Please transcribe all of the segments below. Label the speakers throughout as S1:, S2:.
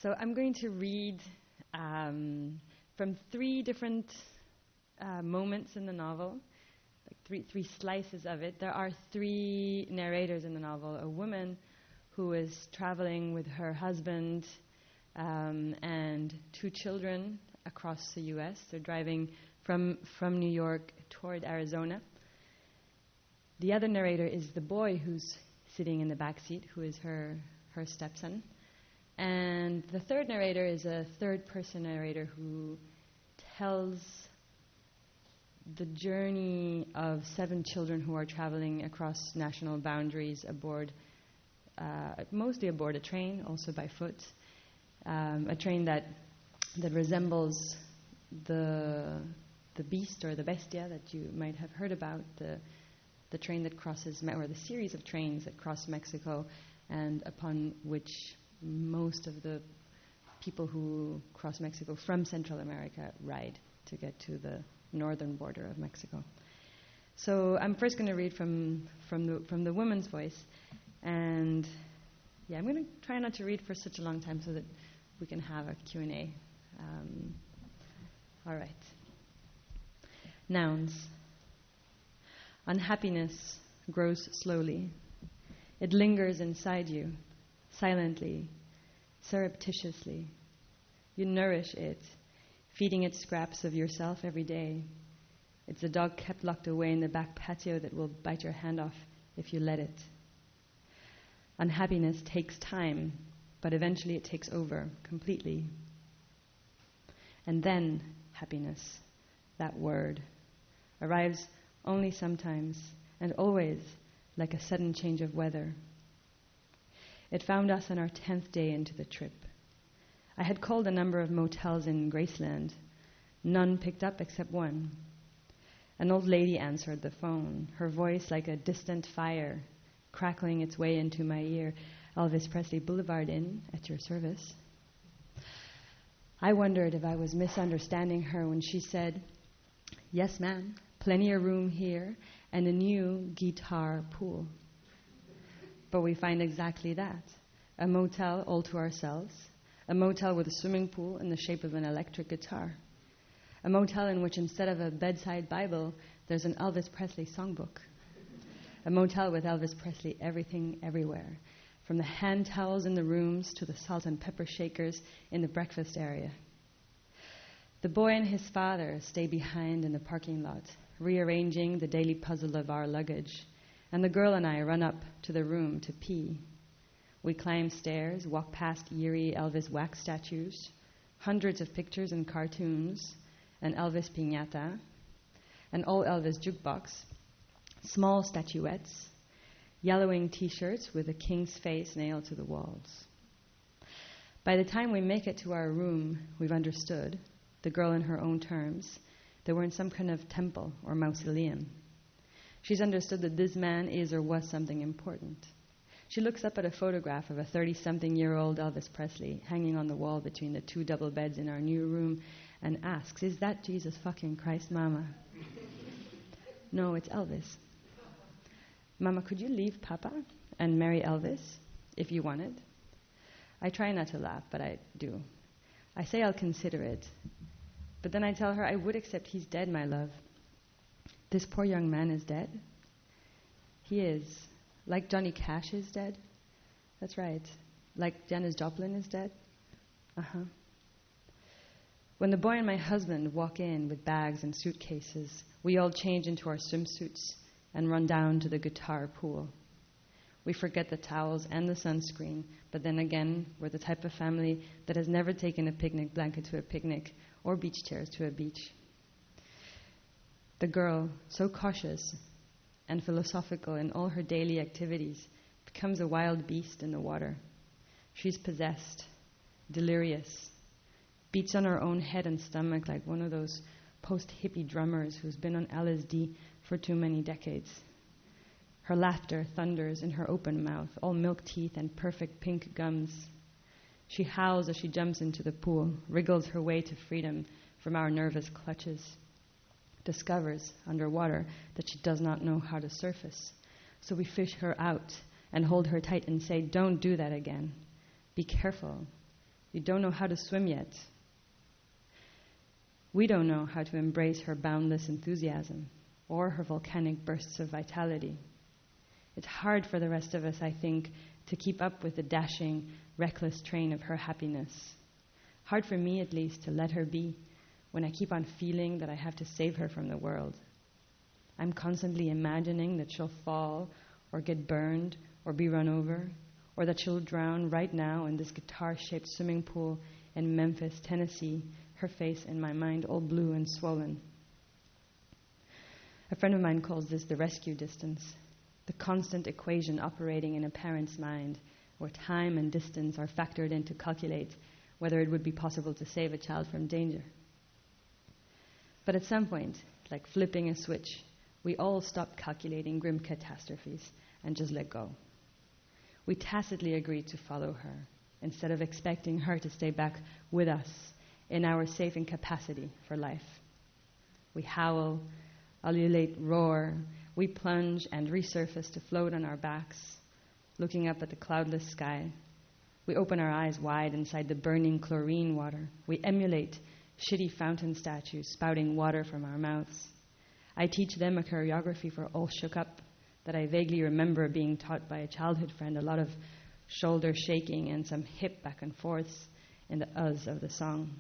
S1: So I'm going to read from three different moments in the novel, like three slices of it. There are three narrators in the novel. A woman who is traveling with her husband and two children across the U.S. They're driving from New York toward Arizona. The other narrator is the boy who's sitting in the back seat, who is her stepson. And the third narrator is a third-person narrator who tells the journey of 7 children who are traveling across national boundaries aboard, mostly aboard a train, also by foot, a train that resembles the beast or the bestia that you might have heard about, the train that crosses, or the series of trains that cross Mexico, and upon which most of the people who cross Mexico from Central America ride to get to the northern border of Mexico. So I'm first going to read from the woman's voice, and I'm going to try not to read for such a long time so that we can have a Q&A. All right. Nouns. Unhappiness grows slowly. It lingers inside you, silently, surreptitiously. You nourish it, feeding it scraps of yourself every day. It's a dog kept locked away in the back patio that will bite your hand off if you let it. Unhappiness takes time, but eventually it takes over completely. And then happiness, that word, arrives only sometimes and always like a sudden change of weather. It found us on our 10th day into the trip. I had called a number of motels in Graceland. None picked up except one. An old lady answered the phone, her voice like a distant fire, crackling its way into my ear. Elvis Presley Boulevard Inn, at your service. I wondered if I was misunderstanding her when she said, "Yes, ma'am, plenty of room here and a new guitar pool." But we find exactly that. A motel all to ourselves. A motel with a swimming pool in the shape of an electric guitar. A motel in which instead of a bedside Bible, there's an Elvis Presley songbook. A motel with Elvis Presley everything, everywhere. From the hand towels in the rooms to the salt and pepper shakers in the breakfast area. The boy and his father stay behind in the parking lot, rearranging the daily puzzle of our luggage. And the girl and I run up to the room to pee. We climb stairs, walk past eerie Elvis wax statues, hundreds of pictures and cartoons, an Elvis piñata, an all Elvis jukebox, small statuettes, yellowing T-shirts with a king's face nailed to the walls. By the time we make it to our room, we've understood, the girl in her own terms, that we're in some kind of temple or mausoleum. She's understood that this man is or was something important. She looks up at a photograph of a 30-something-year-old Elvis Presley hanging on the wall between the 2 double beds in our new room and asks, "Is that Jesus fucking Christ, Mama?" "No, it's Elvis." "Mama, could you leave Papa and marry Elvis if you wanted?" I try not to laugh, but I do. I say I'll consider it. But then I tell her I would accept he's dead, my love. This poor young man is dead. He is. Like Johnny Cash is dead. That's right. Like Janis Joplin is dead. Uh-huh. When the boy and my husband walk in with bags and suitcases, we all change into our swimsuits and run down to the guitar pool. We forget the towels and the sunscreen, but then again, we're the type of family that has never taken a picnic blanket to a picnic or beach chairs to a beach. The girl, so cautious and philosophical in all her daily activities, becomes a wild beast in the water. She's possessed, delirious, beats on her own head and stomach like one of those post-hippie drummers who's been on LSD for too many decades. Her laughter thunders in her open mouth, all milk teeth and perfect pink gums. She howls as she jumps into the pool, wriggles her way to freedom from our nervous clutches, discovers underwater that she does not know how to surface. So we fish her out and hold her tight and say, "Don't do that again. Be careful. You don't know how to swim yet. We don't know how to embrace her boundless enthusiasm or her volcanic bursts of vitality. It's hard for the rest of us, I think, to keep up with the dashing, reckless train of her happiness. Hard for me, at least, to let her be when I keep on feeling that I have to save her from the world. I'm constantly imagining that she'll fall or get burned or be run over, or that she'll drown right now in this guitar-shaped swimming pool in Memphis, Tennessee, her face in my mind all blue and swollen. A friend of mine calls this the rescue distance, the constant equation operating in a parent's mind, where time and distance are factored in to calculate whether it would be possible to save a child from danger. But at some point, like flipping a switch, we all stop calculating grim catastrophes and just let go. We tacitly agree to follow her, instead of expecting her to stay back with us in our safe incapacity for life. We howl, ululate, roar. We plunge and resurface to float on our backs, looking up at the cloudless sky. We open our eyes wide inside the burning chlorine water. We emulate shitty fountain statues spouting water from our mouths. I teach them a choreography for All Shook Up that I vaguely remember being taught by a childhood friend, a lot of shoulder shaking and some hip back and forths in the uhs of the song.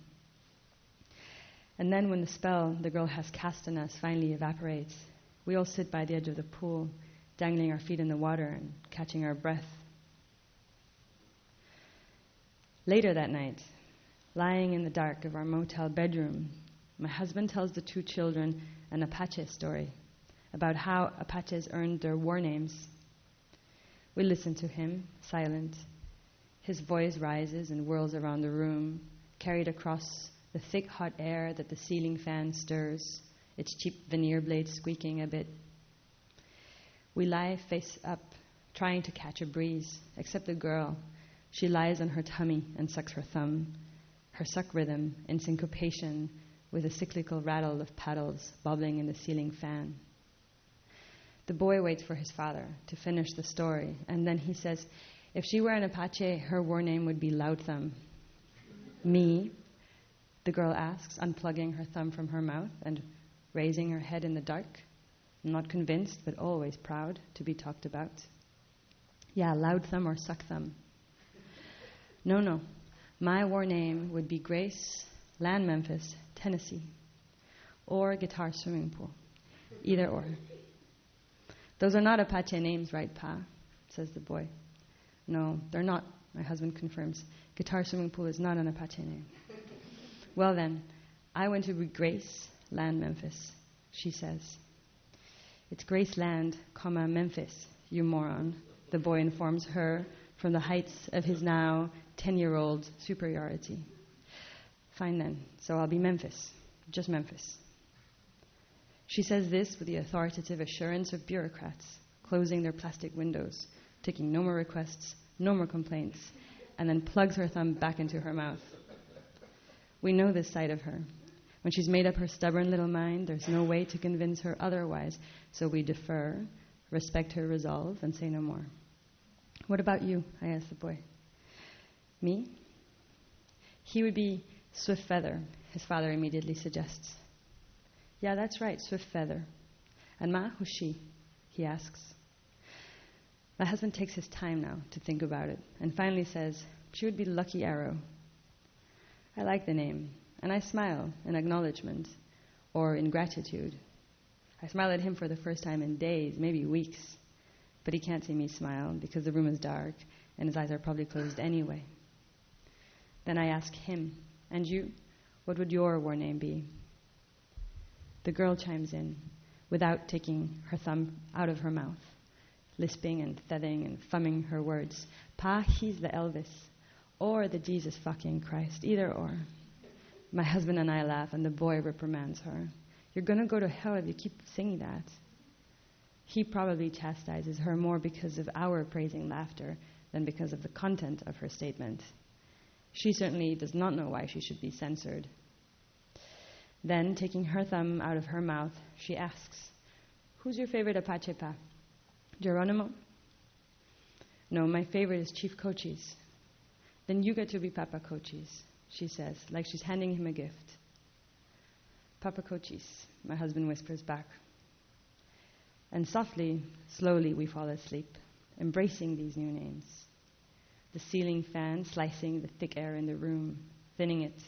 S1: And then when the spell the girl has cast on us finally evaporates, we all sit by the edge of the pool, dangling our feet in the water and catching our breath. Later that night, lying in the dark of our motel bedroom, my husband tells the two children an Apache story about how Apaches earned their war names. We listen to him, silent. His voice rises and whirls around the room, carried across the thick, hot air that the ceiling fan stirs, its cheap veneer blades squeaking a bit. We lie face up, trying to catch a breeze, except the girl. She lies on her tummy and sucks her thumb, her suck rhythm in syncopation with a cyclical rattle of paddles bobbling in the ceiling fan. The boy waits for his father to finish the story, and then he says, if she were an Apache, her war name would be Loud Thumb. Me? The girl asks, unplugging her thumb from her mouth and raising her head in the dark, not convinced but always proud to be talked about. Yeah, Loud Thumb or Suck Thumb. No. My war name would be Grace, Land Memphis, Tennessee, or Guitar Swimming Pool. Either or. Those are not Apache names, right, Pa? Says the boy. No, they're not, my husband confirms. Guitar Swimming Pool is not an Apache name. Well then, I want to be Grace, Land Memphis, she says. It's Grace Land, Memphis, you moron, the boy informs her from the heights of his now 10-year-old superiority. Fine then, so I'll be Memphis, just Memphis. She says this with the authoritative assurance of bureaucrats, closing their plastic windows, taking no more requests, no more complaints, and then plugs her thumb back into her mouth. We know this side of her. When she's made up her stubborn little mind, there's no way to convince her otherwise, so we defer, respect her resolve, and say no more. What about you? I ask the boy. Me? He would be Swift Feather, his father immediately suggests. Yeah, that's right, Swift Feather. And Ma, who's she? He asks. My husband takes his time now to think about it and finally says, she would be Lucky Arrow. I like the name, and I smile in acknowledgement or in gratitude. I smile at him for the first time in days, maybe weeks, but he can't see me smile because the room is dark and his eyes are probably closed anyway. Then I ask him, and you, what would your war name be? The girl chimes in, without taking her thumb out of her mouth, lisping and thething and fumming her words. Pa, he's the Elvis, or the Jesus fucking Christ, either or. My husband and I laugh, and the boy reprimands her. You're going to go to hell if you keep singing that. He probably chastises her more because of our praising laughter than because of the content of her statement. She certainly does not know why she should be censored. Then, taking her thumb out of her mouth, she asks, who's your favorite Apache, Pa? Geronimo? No, my favorite is Chief Cochise. Then you get to be Papa Cochise, she says, like she's handing him a gift. Papa Cochise, my husband whispers back. And softly, slowly we fall asleep, embracing these new names. The ceiling fan slicing the thick air in the room, thinning it.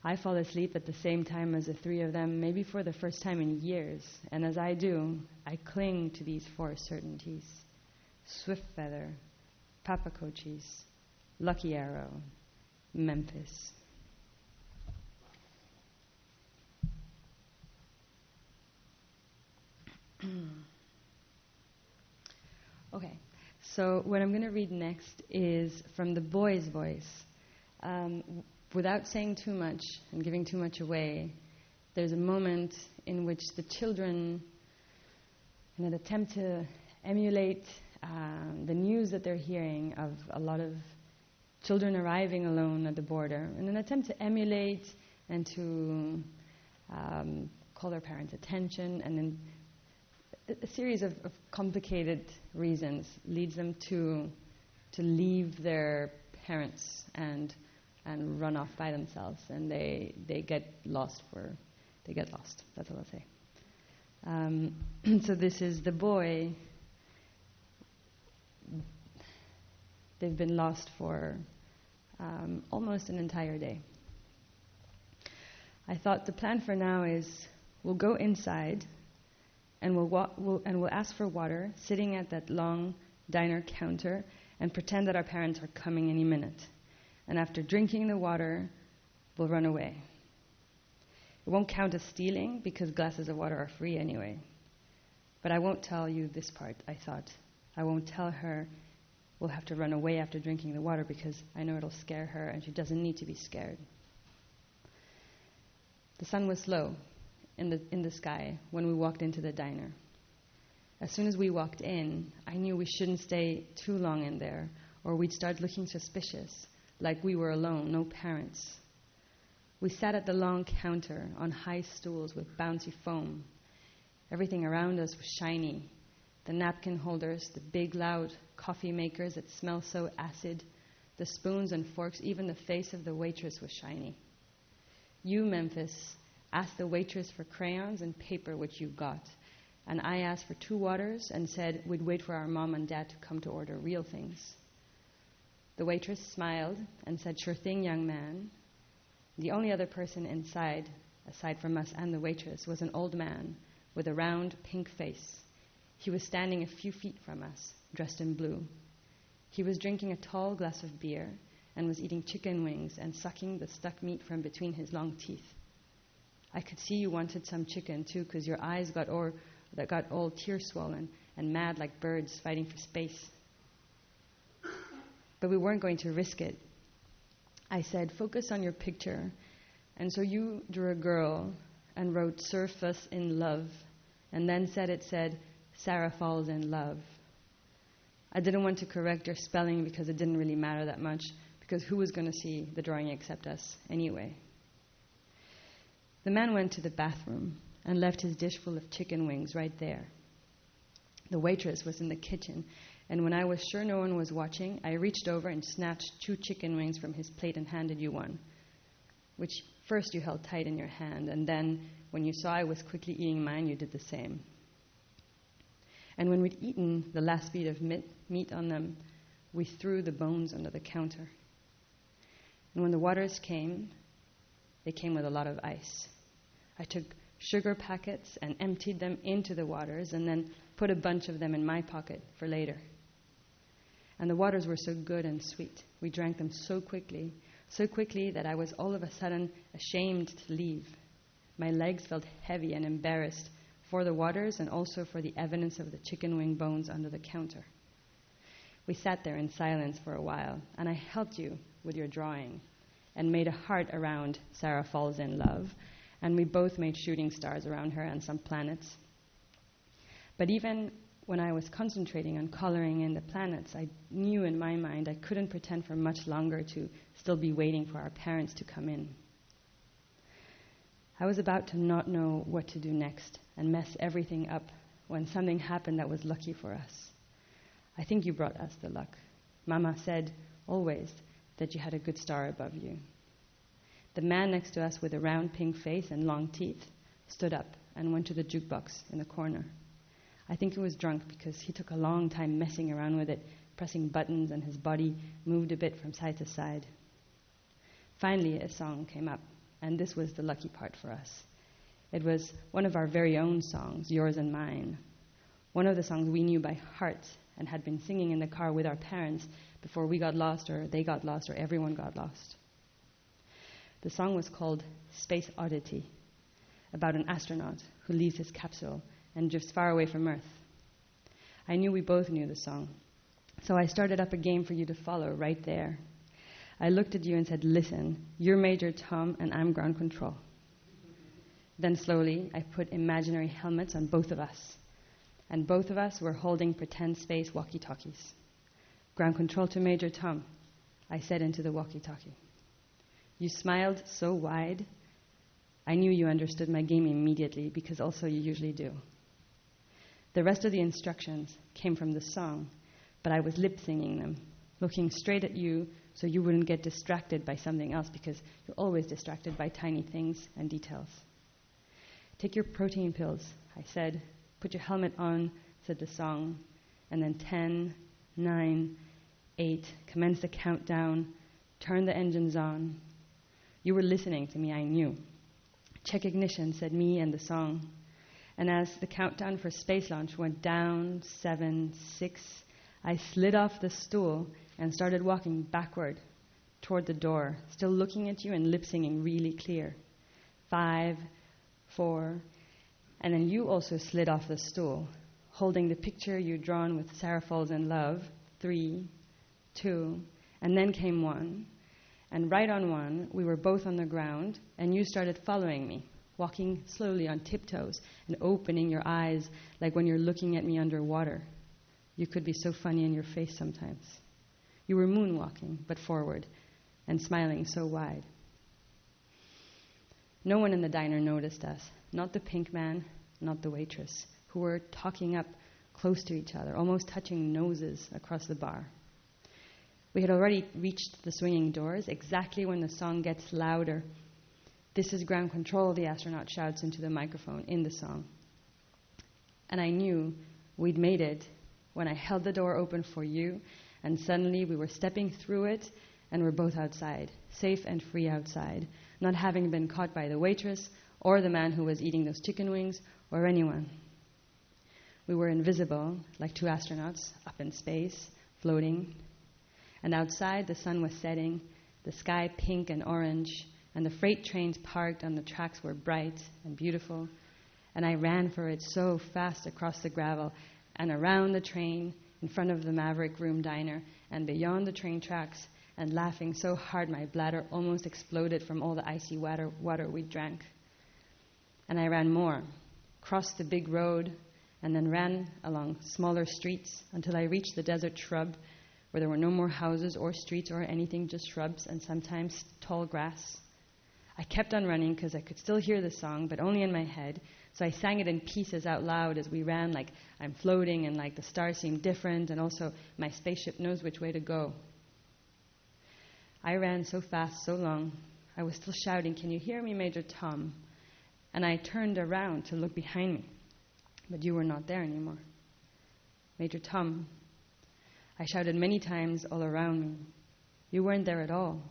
S1: I fall asleep at the same time as the three of them, maybe for the first time in years. And as I do, I cling to these four certainties. Swift Feather, Papa Cochise, Lucky Arrow, Memphis. Okay, so what I'm going to read next is from the boy's voice. Without saying too much and giving too much away, there's a moment in which the children, in an attempt to emulate the news that they're hearing of a lot of children arriving alone at the border, in an attempt to emulate and to call their parents' attention, and then a series of complicated reasons leads them to leave their parents and run off by themselves, and they get lost. That's all I'll say. So this is the boy. They've been lost for almost an entire day. I thought the plan for now is we'll go inside and we'll ask for water, sitting at that long diner counter, and pretend that our parents are coming any minute. And after drinking the water, we'll run away. It won't count as stealing because glasses of water are free anyway. But I won't tell you this part, I thought. I won't tell her we'll have to run away after drinking the water because I know it'll scare her and she doesn't need to be scared. The sun was low in the sky when we walked into the diner. As soon as we walked in, I knew we shouldn't stay too long in there or we'd start looking suspicious, like we were alone, no parents. We sat at the long counter on high stools with bouncy foam. Everything around us was shiny. The napkin holders, the big loud coffee makers that smell so acid, the spoons and forks, even the face of the waitress was shiny. You, Memphis, asked the waitress for crayons and paper, which you got. And I asked for 2 waters and said we'd wait for our mom and dad to come to order real things. The waitress smiled and said, "Sure thing, young man." The only other person inside, aside from us and the waitress, was an old man with a round, pink face. He was standing a few feet from us, dressed in blue. He was drinking a tall glass of beer and was eating chicken wings and sucking the stuck meat from between his long teeth. I could see you wanted some chicken, too, because your eyes got all tear-swollen and mad like birds fighting for space. But we weren't going to risk it. I said, "Focus on your picture." And so you drew a girl and wrote "Surf Us in Love," and then it said, "Sarah Falls in Love." I didn't want to correct your spelling because it didn't really matter that much, because who was going to see the drawing except us anyway? The man went to the bathroom and left his dish full of chicken wings right there. The waitress was in the kitchen, and when I was sure no one was watching, I reached over and snatched 2 chicken wings from his plate and handed you one, which first you held tight in your hand, and then when you saw I was quickly eating mine, you did the same. And when we'd eaten the last bit of meat on them, we threw the bones under the counter. And when the waters came, they came with a lot of ice. I took sugar packets and emptied them into the waters and then put a bunch of them in my pocket for later. And the waters were so good and sweet. We drank them so quickly that I was all of a sudden ashamed to leave. My legs felt heavy and embarrassed for the waters and also for the evidence of the chicken wing bones under the counter. We sat there in silence for a while, and I helped you with your drawing and made a heart around Sarah Falls in Love, and we both made shooting stars around her and some planets. But even when I was concentrating on coloring in the planets, I knew in my mind I couldn't pretend for much longer to still be waiting for our parents to come in. I was about to not know what to do next and mess everything up when something happened that was lucky for us. I think you brought us the luck. Mama said, always, that you had a good star above you. The man next to us with a round pink face and long teeth stood up and went to the jukebox in the corner. I think he was drunk because he took a long time messing around with it, pressing buttons, and his body moved a bit from side to side. Finally, a song came up, and this was the lucky part for us. It was one of our very own songs, Yours and Mine. One of the songs we knew by heart and had been singing in the car with our parents before we got lost or they got lost or everyone got lost. The song was called Space Oddity, about an astronaut who leaves his capsule and drifts far away from Earth. I knew we both knew the song, so I started up a game for you to follow right there. I looked at you and said, listen, you're Major Tom and I'm ground control. Then slowly, I put imaginary helmets on both of us, and both of us were holding pretend space walkie-talkies. Ground control to Major Tom, I said into the walkie-talkie. You smiled so wide, I knew you understood my game immediately, because also you usually do. The rest of the instructions came from the song, but I was lip-singing them, looking straight at you so you wouldn't get distracted by something else, because you're always distracted by tiny things and details. Take your protein pills, I said. Put your helmet on, said the song. And then 10, 9, 8, commence the countdown, turn the engines on. You were listening to me, I knew. Check ignition, said me and the song. And as the countdown for space launch went down, 7, 6, I slid off the stool and started walking backward toward the door, still looking at you and lip-singing really clear. 5, 4, and then you also slid off the stool, holding the picture you'd drawn with Sarah Falls in Love. 3, 2, and then came 1. And right on 1, we were both on the ground, and you started following me, walking slowly on tiptoes and opening your eyes like when you're looking at me underwater. You could be so funny in your face sometimes. You were moonwalking, but forward, and smiling so wide. No one in the diner noticed us, not the pink man, not the waitress, who were talking up close to each other, almost touching noses across the bar. We had already reached the swinging doors, exactly when the song gets louder. This is ground control, the astronaut shouts into the microphone in the song. And I knew we'd made it when I held the door open for you, and suddenly we were stepping through it, and we're both outside, safe and free outside, not having been caught by the waitress or the man who was eating those chicken wings or anyone. We were invisible, like two astronauts up in space, floating. And outside, the sun was setting, the sky pink and orange, and the freight trains parked on the tracks were bright and beautiful. And I ran for it so fast across the gravel and around the train, in front of the Maverick Room diner, and beyond the train tracks, and laughing so hard my bladder almost exploded from all the icy water we drank. And I ran more, crossed the big road, and then ran along smaller streets until I reached the desert shrub, where there were no more houses or streets or anything, just shrubs and sometimes tall grass. I kept on running because I could still hear the song, but only in my head, so I sang it in pieces out loud as we ran, like I'm floating and like the stars seem different, and also my spaceship knows which way to go. I ran so fast, so long, I was still shouting, "Can you hear me, Major Tom?" And I turned around to look behind me, but you were not there anymore. "Major Tom," I shouted many times all around me. You weren't there at all.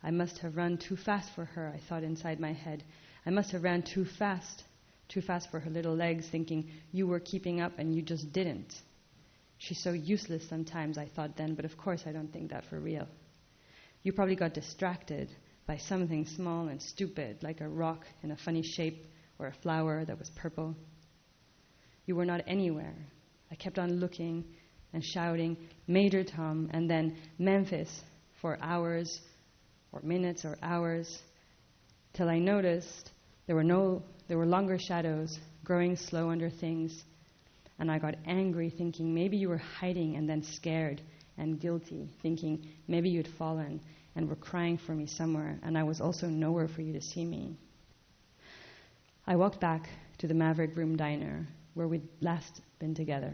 S1: I must have run too fast for her, I thought inside my head. I must have ran too fast for her little legs, thinking you were keeping up and you just didn't. She's so useless sometimes, I thought then, but of course I don't think that for real. You probably got distracted by something small and stupid, like a rock in a funny shape or a flower that was purple. You were not anywhere. I kept on looking and shouting, "Major Tom," and then Memphis for hours or minutes or hours, till I noticed there were longer shadows growing slow under things, and I got angry thinking maybe you were hiding, and then scared and guilty thinking maybe you'd fallen and were crying for me somewhere, and I was also nowhere for you to see me. I walked back to the Maverick Room diner where we'd last been together,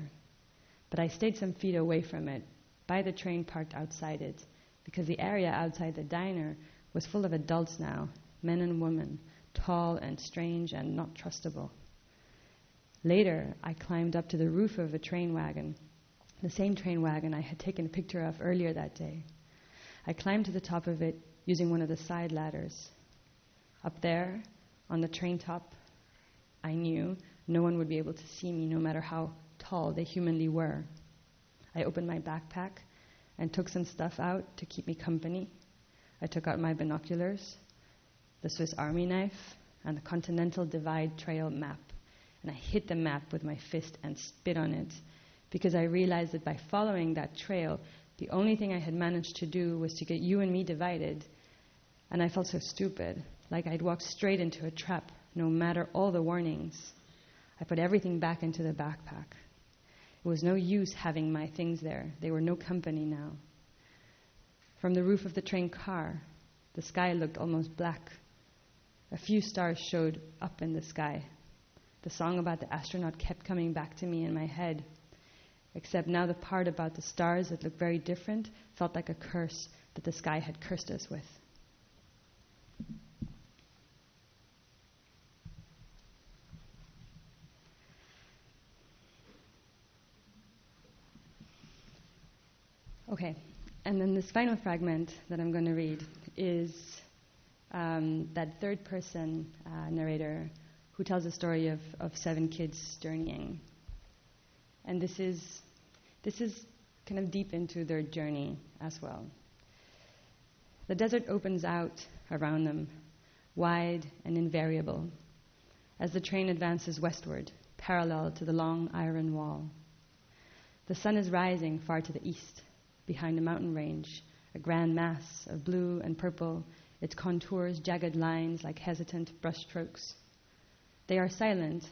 S1: but I stayed some feet away from it, by the train parked outside it, because the area outside the diner was full of adults now, men and women, tall and strange and not trustable. Later, I climbed up to the roof of a train wagon, the same train wagon I had taken a picture of earlier that day. I climbed to the top of it using one of the side ladders. Up there, on the train top, I knew no one would be able to see me no matter how tall they humanly were. I opened my backpack and took some stuff out to keep me company. I took out my binoculars, the Swiss Army knife, and the Continental Divide Trail map. And I hit the map with my fist and spit on it, because I realized that by following that trail, the only thing I had managed to do was to get you and me divided. And I felt so stupid, like I'd walked straight into a trap, no matter all the warnings. I put everything back into the backpack. It was no use having my things there. They were no company now. From the roof of the train car, the sky looked almost black. A few stars showed up in the sky. The song about the astronaut kept coming back to me in my head, except now the part about the stars that looked very different felt like a curse that the sky had cursed us with. Okay, and then this final fragment that I'm going to read is that third-person narrator who tells the story of 7 kids journeying. And this is kind of deep into their journey as well. The desert opens out around them, wide and invariable, as the train advances westward, parallel to the long iron wall. The sun is rising far to the east, behind a mountain range, a grand mass of blue and purple, its contours jagged lines like hesitant brushstrokes. They are silent,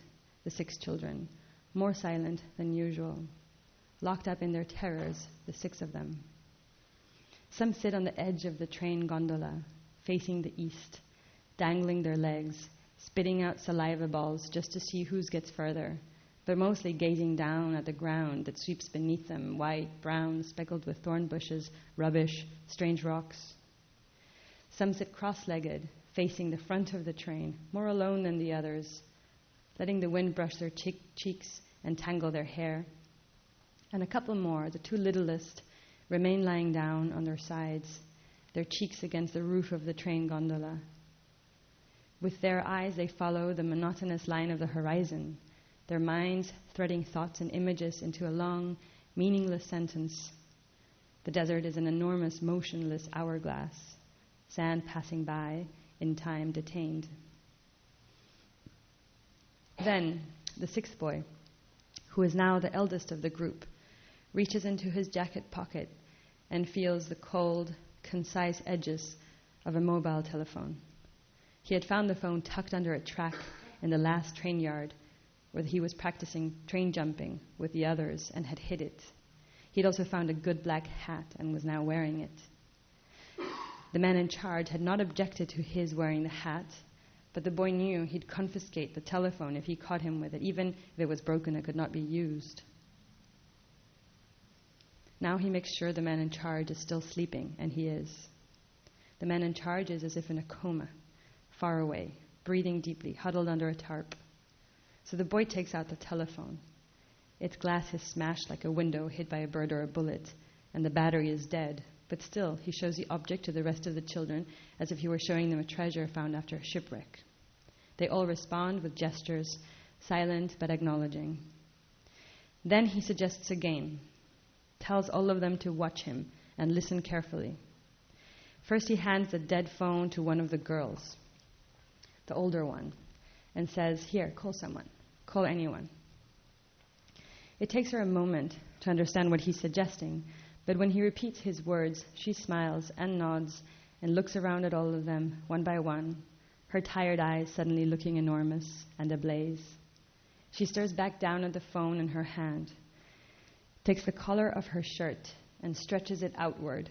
S1: the 6 children, more silent than usual, locked up in their terrors, the 6 of them. Some sit on the edge of the train gondola, facing the east, dangling their legs, spitting out saliva balls just to see whose gets further, but mostly gazing down at the ground that sweeps beneath them, white, brown, speckled with thorn bushes, rubbish, strange rocks. Some sit cross-legged, facing the front of the train, more alone than the others, letting the wind brush their cheeks and tangle their hair. And a couple more, the 2 littlest, remain lying down on their sides, their cheeks against the roof of the train gondola. With their eyes, they follow the monotonous line of the horizon, their minds threading thoughts and images into a long, meaningless sentence. The desert is an enormous, motionless hourglass, sand passing by, in time detained. Then, the 6th boy, who is now the eldest of the group, reaches into his jacket pocket and feels the cold, concise edges of a mobile telephone. He had found the phone tucked under a track in the last train yard where he was practicing train jumping with the others and had hid it. He'd also found a good black hat and was now wearing it. The man in charge had not objected to his wearing the hat, but the boy knew he'd confiscate the telephone if he caught him with it, even if it was broken and could not be used. Now he makes sure the man in charge is still sleeping, and he is. The man in charge is as if in a coma, far away, breathing deeply, huddled under a tarp. So the boy takes out the telephone. Its glass is smashed like a window hit by a bird or a bullet, and the battery is dead. But still, he shows the object to the rest of the children as if he were showing them a treasure found after a shipwreck. They all respond with gestures, silent but acknowledging. Then he suggests a game, tells all of them to watch him and listen carefully. First, he hands the dead phone to one of the girls, the older one, and says, "Here, call someone. Call anyone." It takes her a moment to understand what he's suggesting, but when he repeats his words, she smiles and nods and looks around at all of them, one by one, her tired eyes suddenly looking enormous and ablaze. She stares back down at the phone in her hand, takes the collar of her shirt and stretches it outward,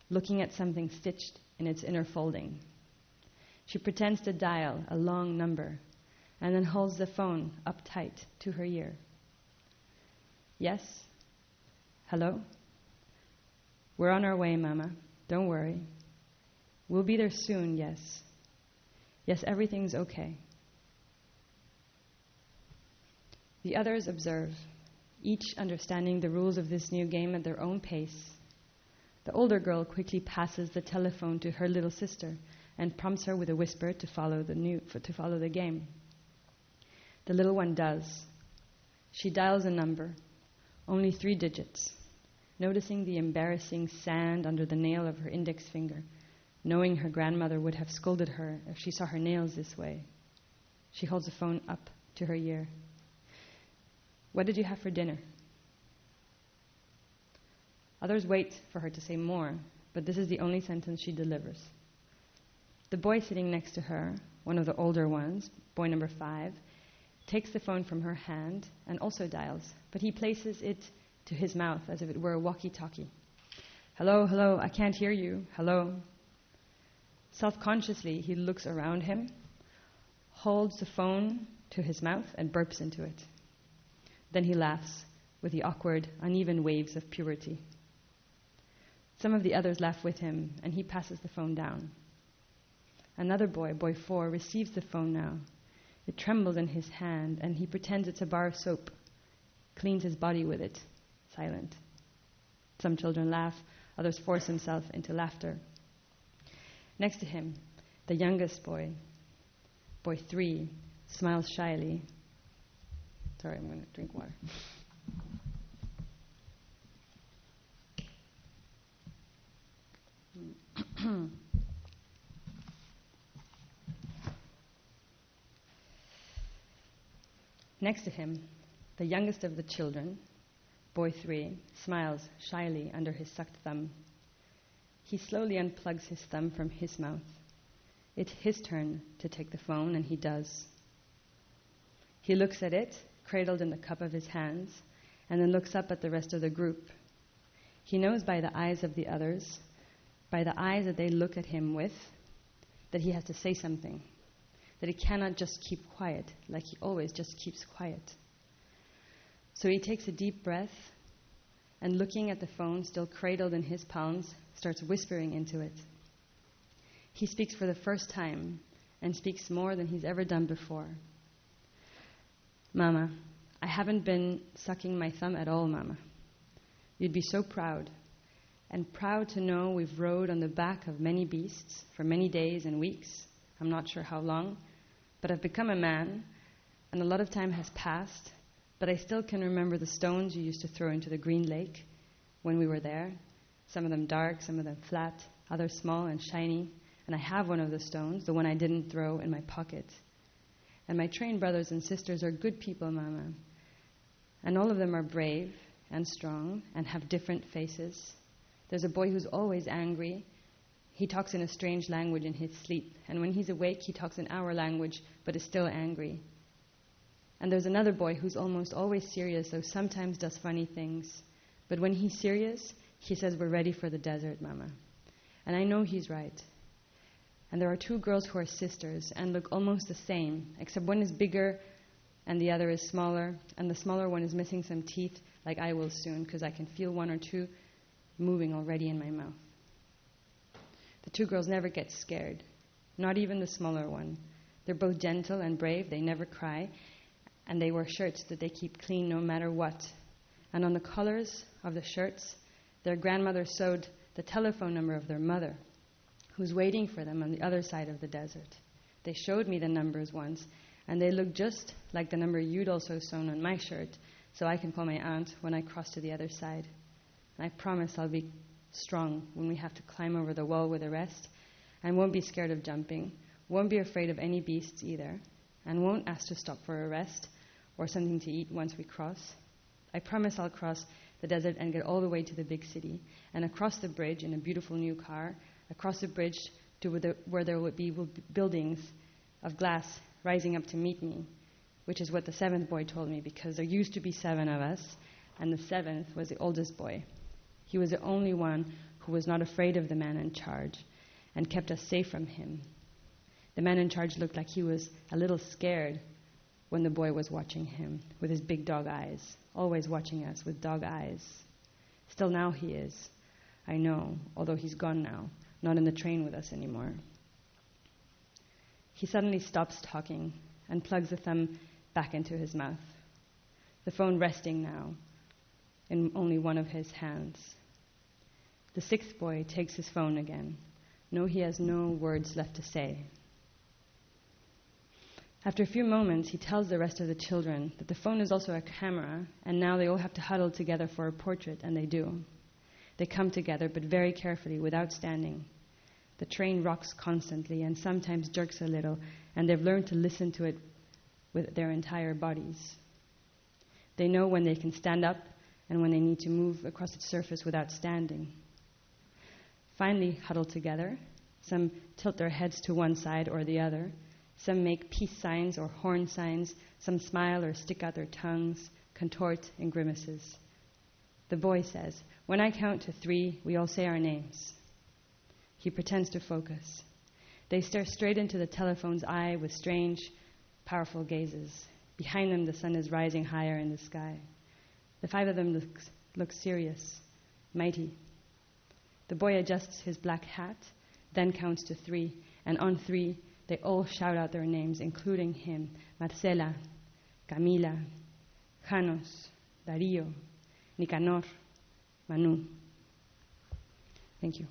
S1: looking at something stitched in its inner folding. She pretends to dial a long number and then holds the phone up tight to her ear. "Yes? Hello? We're on our way, Mama. Don't worry. We'll be there soon, yes. Yes, everything's okay. The others observe, each understanding the rules of this new game at their own pace. The older girl quickly passes the telephone to her little sister and prompts her with a whisper to follow the game. The little one does. She dials a number, only 3 digits, noticing the embarrassing sand under the nail of her index finger, knowing her grandmother would have scolded her if she saw her nails this way. She holds the phone up to her ear. What did you have for dinner? Others wait for her to say more, but this is the only sentence she delivers. The boy sitting next to her, one of the older ones, boy number 5, takes the phone from her hand and also dials, but he places it to his mouth as if it were a walkie-talkie. Hello, hello, I can't hear you. Hello. Self-consciously, he looks around him, holds the phone to his mouth and burps into it. Then he laughs with the awkward, uneven waves of puberty. Some of the others laugh with him, and he passes the phone down. Another boy, boy 4, receives the phone now. It trembles in his hand, and he pretends it's a bar of soap, cleans his body with it, silent. Some children laugh, others force themselves into laughter. Next to him, the youngest boy, boy 3, smiles shyly. Sorry, I'm going to drink water. Next to him, the youngest of the children, boy 3, smiles shyly under his sucked thumb. He slowly unplugs his thumb from his mouth. It's his turn to take the phone, and he does. He looks at it, cradled in the cup of his hands, and then looks up at the rest of the group. He knows by the eyes of the others, by the eyes that they look at him with, that he has to say something, that he cannot just keep quiet like he always just keeps quiet. So he takes a deep breath and, looking at the phone still cradled in his palms, starts whispering into it. He speaks for the first time and speaks more than he's ever done before. Mama, I haven't been sucking my thumb at all, Mama. You'd be so proud, and proud to know we've rode on the back of many beasts for many days and weeks, I'm not sure how long, but I've become a man, and a lot of time has passed, but I still can remember the stones you used to throw into the green lake when we were there, some of them dark, some of them flat, others small and shiny, and I have one of the stones, the one I didn't throw, in my pocket. And my trained brothers and sisters are good people, Mama, and all of them are brave and strong and have different faces. There's a boy who's always angry. He talks in a strange language in his sleep, and when he's awake, he talks in our language, but is still angry. And there's another boy who's almost always serious, though sometimes does funny things. But when he's serious, he says, we're ready for the desert, Mama. And I know he's right. And there are 2 girls who are sisters and look almost the same, except one is bigger and the other is smaller, and the smaller one is missing some teeth, like I will soon, because I can feel 1 or 2 moving already in my mouth. The 2 girls never get scared, not even the smaller one. They're both gentle and brave, they never cry, and they wear shirts that they keep clean no matter what. And on the collars of the shirts, their grandmother sewed the telephone number of their mother, who's waiting for them on the other side of the desert. They showed me the numbers once, and they look just like the number you'd also sewn on my shirt, so I can call my aunt when I cross to the other side. And I promise I'll be strong when we have to climb over the wall with the rest, and won't be scared of jumping, won't be afraid of any beasts either, and won't ask to stop for a rest or something to eat once we cross. I promise I'll cross the desert and get all the way to the big city, and across the bridge in a beautiful new car, across the bridge to where there would be buildings of glass rising up to meet me, which is what the 7th boy told me, because there used to be 7 of us, and the 7th was the oldest boy. He was the only one who was not afraid of the man in charge and kept us safe from him. The man in charge looked like he was a little scared when the boy was watching him with his big dog eyes, always watching us with dog eyes. Still now he is. I know, although he's gone now, not in the train with us anymore. He suddenly stops talking and plugs the thumb back into his mouth, the phone resting now in only one of his hands. The sixth boy takes his phone again. No, he has no words left to say. After a few moments, he tells the rest of the children that the phone is also a camera, and now they all have to huddle together for a portrait, and they do. They come together, but very carefully, without standing. The train rocks constantly and sometimes jerks a little, and they've learned to listen to it with their entire bodies. They know when they can stand up and when they need to move across its surface without standing. Finally, huddled together, some tilt their heads to one side or the other, some make peace signs or horn signs, some smile or stick out their tongues, contort in grimaces. The boy says, "When I count to 3, we all say our names." He pretends to focus. They stare straight into the telephone's eye with strange, powerful gazes. Behind them, the sun is rising higher in the sky. The 5 of them look serious, mighty. The boy adjusts his black hat, then counts to 3, and on 3, they all shout out their names, including him: Marcela, Camila, Janos, Darío, Nicanor, Manu. Thank you.